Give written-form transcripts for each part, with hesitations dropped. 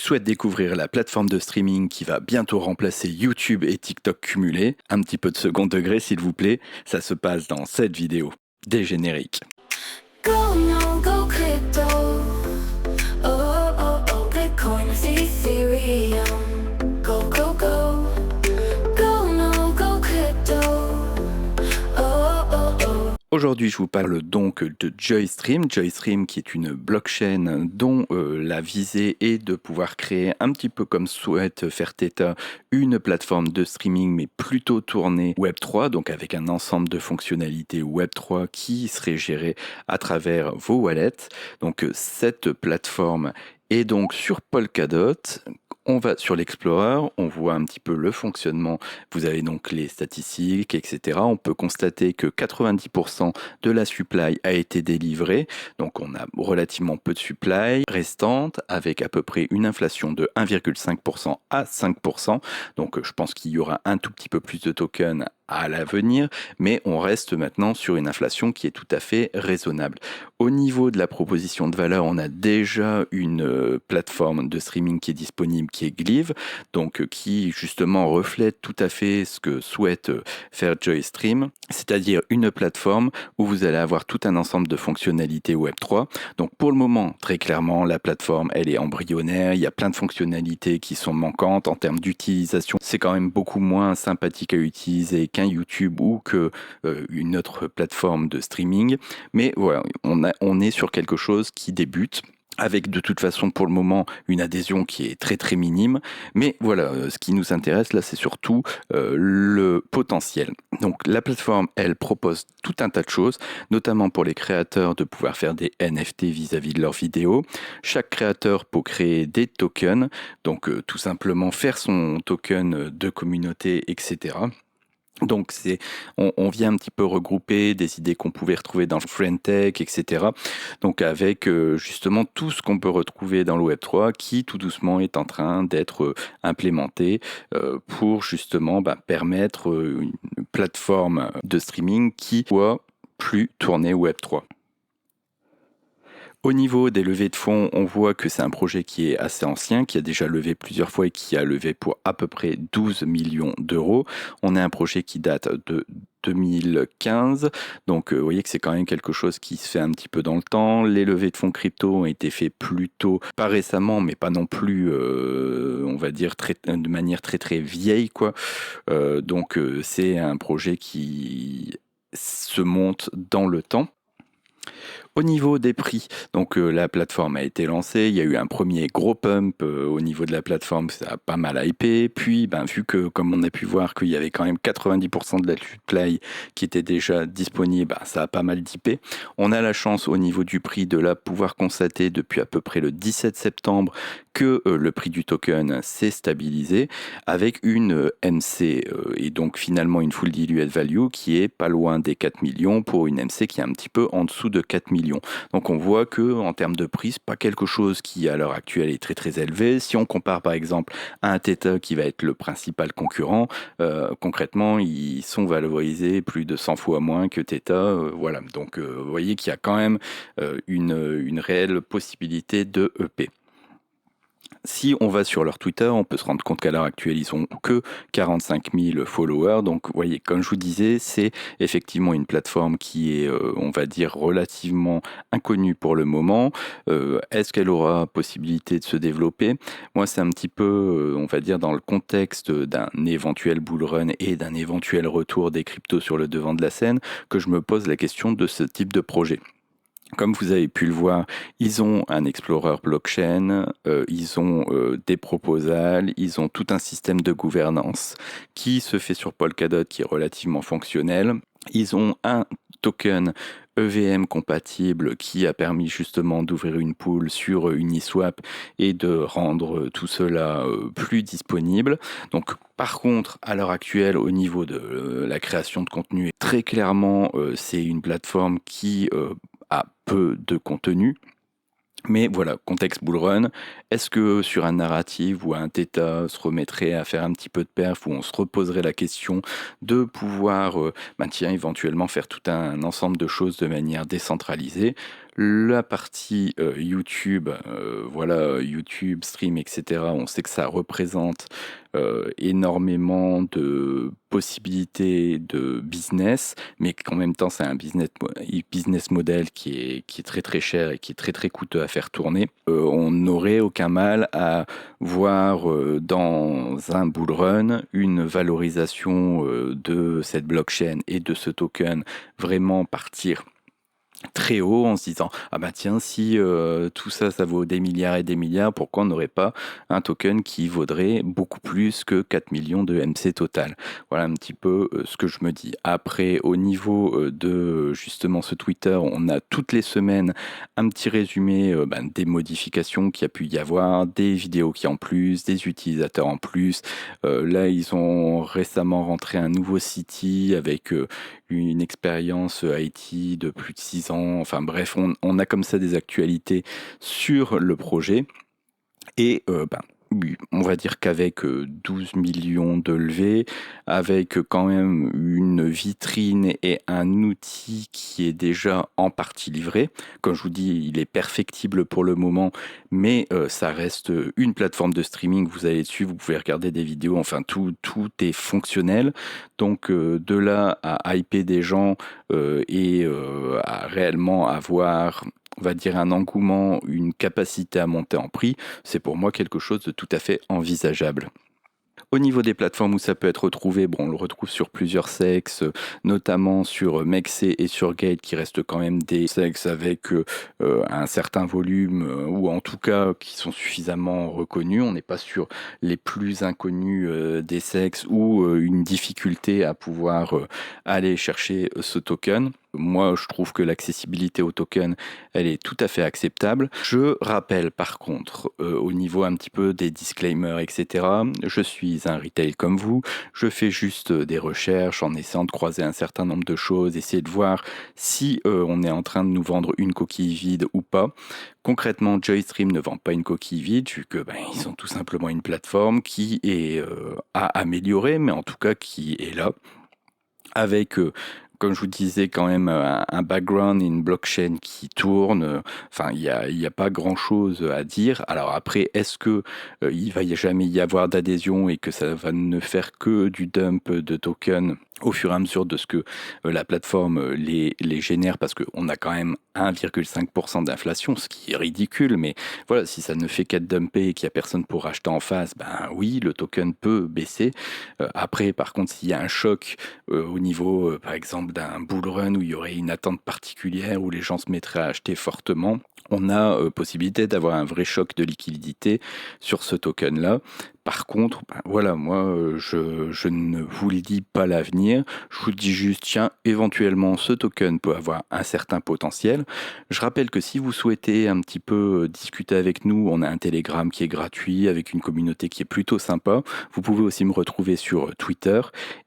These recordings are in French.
souhaites découvrir la plateforme de streaming qui va bientôt remplacer YouTube et TikTok cumulés, un petit peu de second degré s'il vous plaît, ça se passe dans cette vidéo. Des génériques. Go, no, go crypto. Oh, oh, oh, oh, Bitcoin, Ethereum. Go, go, go. Go, no, go crypto. Oh, oh, oh, oh. Aujourd'hui, je vous parle donc de Joystream. Joystream qui est une blockchain dont la visée est de pouvoir créer un petit peu comme souhaite faire Theta une plateforme de streaming mais plutôt tournée Web3, donc avec un ensemble de fonctionnalités Web3 qui serait gérée à travers vos wallets. Donc cette plateforme est donc sur Polkadot. On va sur l'Explorer, on voit un petit peu le fonctionnement, vous avez donc les statistiques, etc. On peut constater que 90% de la supply a été délivrée, donc on a relativement peu de supply restante, avec à peu près une inflation de 1,5% à 5%, donc je pense qu'il y aura un tout petit peu plus de tokens à l'avenir, mais on reste maintenant sur une inflation qui est tout à fait raisonnable. Au niveau de la proposition de valeur, on a déjà une plateforme de streaming qui est disponible, qui est Glive, donc qui justement reflète tout à fait ce que souhaite faire Joystream, c'est-à-dire une plateforme où vous allez avoir tout un ensemble de fonctionnalités Web3. Donc pour le moment, très clairement, la plateforme, elle est embryonnaire, il y a plein de fonctionnalités qui sont manquantes en termes d'utilisation. C'est quand même beaucoup moins sympathique à utiliser qu'un YouTube ou une autre plateforme de streaming. Mais voilà, on est sur quelque chose qui débute, avec de toute façon pour le moment une adhésion qui est très très minime. Mais voilà, ce qui nous intéresse là, c'est surtout le potentiel. Donc la plateforme, elle propose tout un tas de choses, notamment pour les créateurs de pouvoir faire des NFT vis-à-vis de leurs vidéos. Chaque créateur peut créer des tokens, donc tout simplement faire son token de communauté, etc. Donc on vient un petit peu regrouper des idées qu'on pouvait retrouver dans le Friendtech, etc. Donc avec justement tout ce qu'on peut retrouver dans le Web3 qui tout doucement est en train d'être implémenté pour justement permettre une plateforme de streaming qui soit plus tournée Web3. Au niveau des levées de fonds, on voit que c'est un projet qui est assez ancien, qui a déjà levé plusieurs fois et qui a levé pour à peu près 12 millions d'euros. On a un projet qui date de 2015, donc vous voyez que c'est quand même quelque chose qui se fait un petit peu dans le temps. Les levées de fonds crypto ont été faites plutôt, pas récemment, mais pas non plus, on va dire, de manière très très vieille, quoi. Donc c'est un projet qui se monte dans le temps. Au niveau des prix, donc la plateforme a été lancée, il y a eu un premier gros pump au niveau de la plateforme, ça a pas mal hypé, puis vu que comme on a pu voir qu'il y avait quand même 90% de la supply qui était déjà disponible, ça a pas mal dippé. On a la chance au niveau du prix de là pouvoir constater depuis à peu près le 17 septembre que le prix du token s'est stabilisé avec une MC et donc finalement une full diluted value qui est pas loin des 4 millions pour une MC qui est un petit peu en dessous de 4 millions. Donc on voit que en termes de prix, c'est pas quelque chose qui à l'heure actuelle est très très élevé. Si on compare par exemple à un Theta qui va être le principal concurrent, concrètement ils sont valorisés plus de 100 fois moins que Theta. Voilà, donc vous voyez qu'il y a quand même une réelle possibilité de EP. Si on va sur leur Twitter, on peut se rendre compte qu'à l'heure actuelle, ils ont que 45 000 followers. Donc, vous voyez, comme je vous disais, c'est effectivement une plateforme qui est, on va dire, relativement inconnue pour le moment. Est-ce qu'elle aura possibilité de se développer? Moi, c'est un petit peu, on va dire, dans le contexte d'un éventuel bull run et d'un éventuel retour des cryptos sur le devant de la scène que je me pose la question de ce type de projet. Comme vous avez pu le voir, ils ont un Explorer blockchain, ils ont des proposals, ils ont tout un système de gouvernance qui se fait sur Polkadot qui est relativement fonctionnel. Ils ont un token EVM compatible qui a permis justement d'ouvrir une pool sur Uniswap et de rendre tout cela plus disponible. Donc par contre, à l'heure actuelle, au niveau de la création de contenu, très clairement, c'est une plateforme qui a peu de contenu. Mais voilà, contexte bull run, est-ce que sur un narrative ou un Theta se remettrait à faire un petit peu de perf, où on se reposerait la question de pouvoir éventuellement faire tout un ensemble de choses de manière décentralisée? La partie YouTube, voilà, YouTube, stream, etc. On sait que ça représente énormément de possibilités de business, mais qu'en même temps, c'est un business model qui est très très cher et qui est très très coûteux à faire tourner. On n'aurait aucun mal à voir dans un bull run une valorisation de cette blockchain et de ce token vraiment partir très haut en se disant ah bah tiens, si tout ça vaut des milliards et des milliards, pourquoi on n'aurait pas un token qui vaudrait beaucoup plus que 4 millions de MC total. Voilà un petit peu ce que je me dis. Après, au niveau de justement ce Twitter, on a toutes les semaines un petit résumé des modifications qu'il y a pu y avoir, des vidéos qui en plus, des utilisateurs en plus. Là, ils ont récemment rentré un nouveau City avec une expérience IT de plus de 6 ans. Enfin bref, on a comme ça des actualités sur le projet. Et oui, on va dire qu'avec 12 millions de levées, avec quand même une vitrine et un outil qui est déjà en partie livré, comme je vous dis, il est perfectible pour le moment, mais ça reste une plateforme de streaming, vous allez dessus, vous pouvez regarder des vidéos, enfin tout est fonctionnel. Donc de là à hyper des gens et à réellement avoir, on va dire, un engouement, une capacité à monter en prix, c'est pour moi quelque chose de tout à fait envisageable. Au niveau des plateformes où ça peut être retrouvé, bon, on le retrouve sur plusieurs sexes, notamment sur Mexer et sur Gate, qui restent quand même des sexes avec un certain volume, ou en tout cas qui sont suffisamment reconnus. On n'est pas sur les plus inconnus des sexes ou une difficulté à pouvoir aller chercher ce token. Moi, je trouve que l'accessibilité au token, elle est tout à fait acceptable. Je rappelle par contre, au niveau un petit peu des disclaimers, etc., je suis un retail comme vous, je fais juste des recherches en essayant de croiser un certain nombre de choses, essayer de voir si on est en train de nous vendre une coquille vide ou pas. Concrètement, Joystream ne vend pas une coquille vide, vu que ils sont tout simplement une plateforme qui est à améliorer, mais en tout cas qui est là, avec comme je vous disais, quand même un background et une blockchain qui tourne. Enfin, il y a pas grand-chose à dire. Alors après, est-ce que il va jamais y avoir d'adhésion et que ça va ne faire que du dump de tokens au fur et à mesure de ce que la plateforme les génère, parce qu'on a quand même 1,5% d'inflation, ce qui est ridicule, mais voilà, si ça ne fait qu'être dumpé et qu'il n'y a personne pour acheter en face, oui, le token peut baisser. Après, par contre, s'il y a un choc au niveau, par exemple, d'un bull run où il y aurait une attente particulière, où les gens se mettraient à acheter fortement, on a possibilité d'avoir un vrai choc de liquidité sur ce token-là. Par contre, voilà, moi, je ne vous le dis pas l'avenir. Je vous dis juste, tiens, éventuellement, ce token peut avoir un certain potentiel. Je rappelle que si vous souhaitez un petit peu discuter avec nous, on a un Telegram qui est gratuit, avec une communauté qui est plutôt sympa. Vous pouvez aussi me retrouver sur Twitter.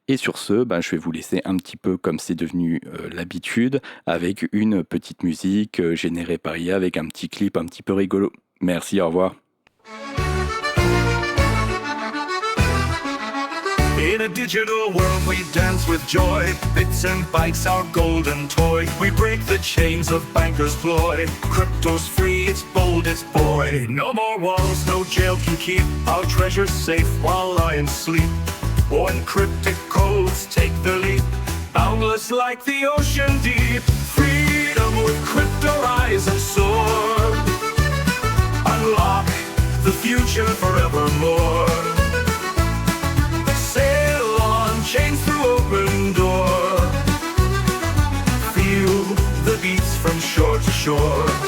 Et sur ce, je vais vous laisser un petit peu comme c'est devenu l'habitude, avec une petite musique générée par IA, avec un petit clip un petit peu rigolo. Merci, au revoir. In a digital world we dance with joy. Bits and bytes our golden toy. We break the chains of bankers' ploy. Crypto's free, it's bold, it's boy. No more walls, no jail can keep our treasures safe while lions sleep. When cryptic codes take the leap, boundless like the ocean deep. Freedom with crypto rise and soar. Unlock the future forevermore. Chains through open door. Feel the beats from shore to shore.